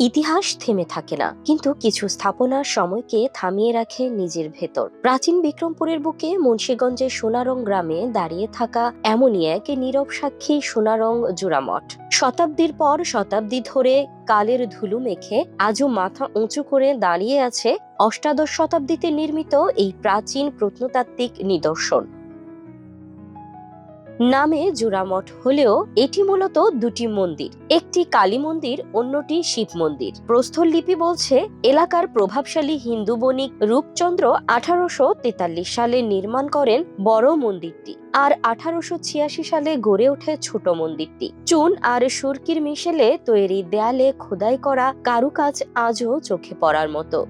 ইতিহাস থেমে থাকে না, কিন্তু কিছু স্থাপনা সময়কে থামিয়ে রাখে নিজের ভেতর। প্রাচীন বিক্রমপুরের বুকে মুন্সিগঞ্জের সোনারং গ্রামে দাঁড়িয়ে থাকা এমনই এক নীরব সাক্ষী সোনারং জোড়ামঠ। শতাব্দীর পর শতাব্দী ধরে কালের ধুলো মেখে আজও মাথা উঁচু করে দাঁড়িয়ে আছে অষ্টাদশ শতাব্দীতে নির্মিত এই প্রাচীন প্রত্নতাত্ত্বিক নিদর্শন। নামে জোড়ামঠ হলেও এটি মূলত দুটি মন্দির, একটি কালী মন্দির, অন্যটি শিব মন্দির। প্রস্তরলিপি বলছে এলাকার প্রভাবশালী হিন্দু বণিক রূপচন্দ্র 1843 সালে নির্মাণ করেন বড় মন্দিরটি, আর 1886 সালে গড়ে ওঠে ছোট মন্দিরটি। চুন আর সুরকির মিশেলে তৈরি দেয়ালে খোদাই করা কারুকাজ আজও চোখে পড়ার মতো।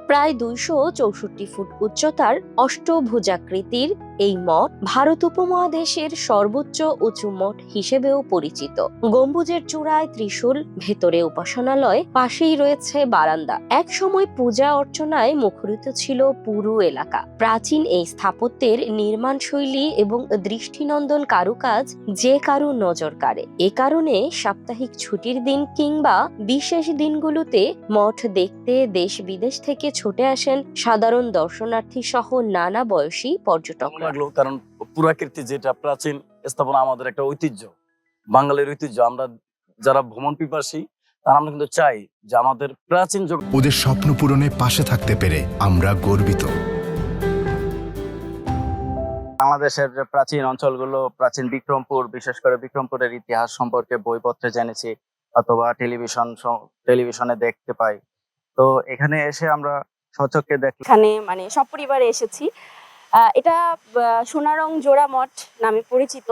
প্রায় 264 ফুট উচ্চতার অষ্টভুজাকৃতির এই মঠ ভারত উপমহাদেশের সর্বোচ্চ উঁচু মঠ হিসেবেও পরিচিত। গম্বুজের চূড়ায় ত্রিশূল, ভেতরে উপাসনালয়, পাশেই রয়েছে বারান্দা। এক সময় পূজা অর্চনায় মুখরিত ছিল পুরো এলাকা। প্রাচীন এই স্থাপত্যের নির্মাণ শৈলী এবং দৃষ্টিনন্দন কারুকাজ যে কারো নজর কাড়ে। এ কারণে সাপ্তাহিক ছুটির দিন কিংবা বিশেষ দিনগুলোতে মঠ দেখতে দেশ বিদেশ থেকে ছুটে আসেন সাধারণ দর্শনার্থী সহ নানা বয়সী পর্যটকরা। কারণ পুরাকীর্তি যেটা প্রাচীন স্থাপনা, আমাদের একটা ঐতিহ্য, বাঙালির ঐতিহ্য। আমরা যারা ভ্রমণ পিপাসী তারা আমরা কিন্তু চাই যে আমাদের প্রাচীন ওদের স্বপ্ন পূরণে পাশে থাকতে পেরে আমরা গর্বিত। বাংলাদেশের যে প্রাচীন অঞ্চলগুলো, প্রাচীন বিক্রমপুর, বিশেষ করে বিক্রমপুরের ইতিহাস সম্পর্কে বইপত্রে জেনেছি অথবা টেলিভিশনে দেখতে পাই। তো এখানে এসে আমরা স্বচক্ষে দেখি। এখানে মানে সপরিবারে এসেছি। এটা সোনারং জোড়ামঠ নামে পরিচিত।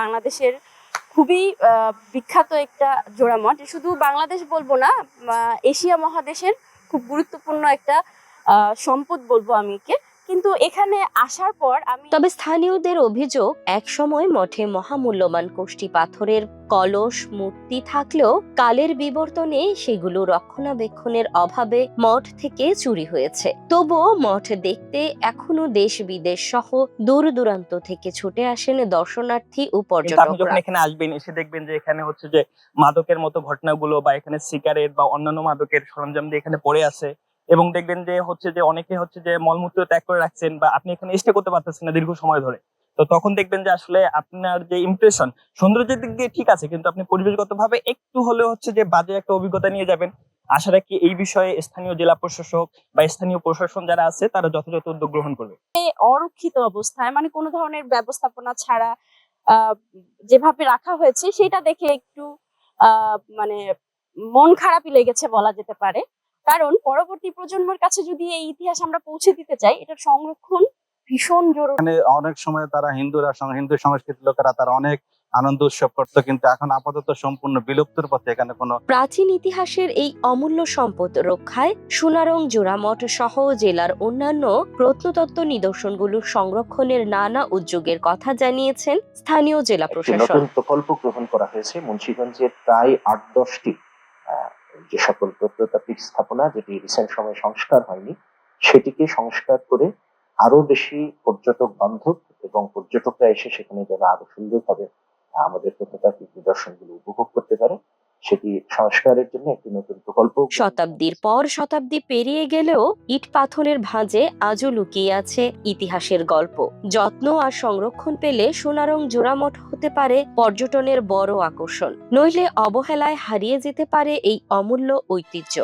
বাংলাদেশের খুবই বিখ্যাত একটা জোড়ামঠ। শুধু বাংলাদেশ বলবো না, এশিয়া মহাদেশের খুব গুরুত্বপূর্ণ একটা সম্পদ বলবো আমি একে। কিন্তু এখানে আসার পর তবে স্থানীয়দের অভিযোগ, এক সময় মঠে মহামূল্যবান কোষ্ঠী পাথরের কলস, মূর্তি থাকলেও কালের বিবর্তনে সেগুলো রক্ষণাবেক্ষণের অভাবে মঠ থেকে চুরি হয়েছে। তবুও মঠ দেখতে এখনো দেশ বিদেশ সহ দূর দূরান্ত থেকে ছুটে আসেন দর্শনার্থী ও পর্যটকরা। এখানে আসবেন, এসে দেখবেন যে এখানে হচ্ছে যে মাদকের মতো ঘটনাগুলো বা এখানে সিগারেট বা অন্যান্য মাদকের সরঞ্জাম দিয়ে এখানে পড়ে আছে, এবং দেখবেন যে হচ্ছে যে অনেকে হচ্ছে যে মলমূত্র ত্যাগ করে রাখছেন বা আপনি এখানে স্টে করতে পারতেছেন না দীর্ঘ সময় ধরে। তো তখন দেখবেন যে আসলে আপনার যে ইমপ্রেশন সৌন্দর্যের দিক দিয়ে ঠিক আছে, কিন্তু আপনি পরিবেশগত ভাবে একটু হলেও হচ্ছে যে বাজে একটা অভিজ্ঞতা নিয়ে যাবেন। আশা রাখি এই বিষয়ে স্থানীয় জেলা প্রশাসক বা স্থানীয় প্রশাসন যারা আছে তারা যথাযথ উদ্যোগ গ্রহণ করবে। অরক্ষিত অবস্থায়, মানে কোনো ধরনের ব্যবস্থাপনা ছাড়া যেভাবে রাখা হয়েছে সেটা দেখে একটু মানে মন খারাপই লেগেছে বলা যেতে পারে। কারণ পরবর্তী প্রজন্মের কাছে যদি এই ইতিহাস আমরা পৌঁছে দিতে চাই, এটার সংরক্ষণ ভীষণ জরুরি। অনেক সময় তারা হিন্দু সংস্কৃতির লোকেরা তারা অনেক আনন্দ উৎসব করতো, কিন্তু এখন আপাতত সম্পূর্ণ বিলুপ্তির পথে। এখানে কোনো প্রাচীন ইতিহাসের এই অমূল্য সম্পদ রক্ষায় সোনারং জোড়ামঠ সহ জেলার অন্যান্য প্রত্নতত্ত্ব নিদর্শনগুলোর সংরক্ষণের নানা উদ্যোগের কথা জানিয়েছেন স্থানীয় জেলা প্রশাসন। নতুন প্রকল্প গ্রহণ করা হয়েছে মুন্সিগঞ্জের প্রায় 8-10টি যে সকল প্রত্নতাত্ত্বিক স্থাপনা যেটি রিসেন্ট সময়ে সংস্কার হয়নি, সেটিকে সংস্কার করে আরো বেশি পর্যটক বান্ধব এবং পর্যটকরা এসে সেখানে যারা আরো সুন্দরভাবে আমাদের প্রত্নতাত্ত্বিক নিদর্শনগুলো উপভোগ করতে পারে, সেটি সংস্কারের জন্য একটি নতুন প্রকল্প। শতাব্দীর পর শতাব্দী পেরিয়ে গেলেও ইট পাথরের ভাঁজে আজও লুকিয়ে আছে ইতিহাসের গল্প। যত্ন আর সংরক্ষণ পেলে সোনারং জোড়ামঠ হতে পারে পর্যটনের বড় আকর্ষণ, নইলে অবহেলায় হারিয়ে যেতে পারে এই অমূল্য ঐতিহ্য।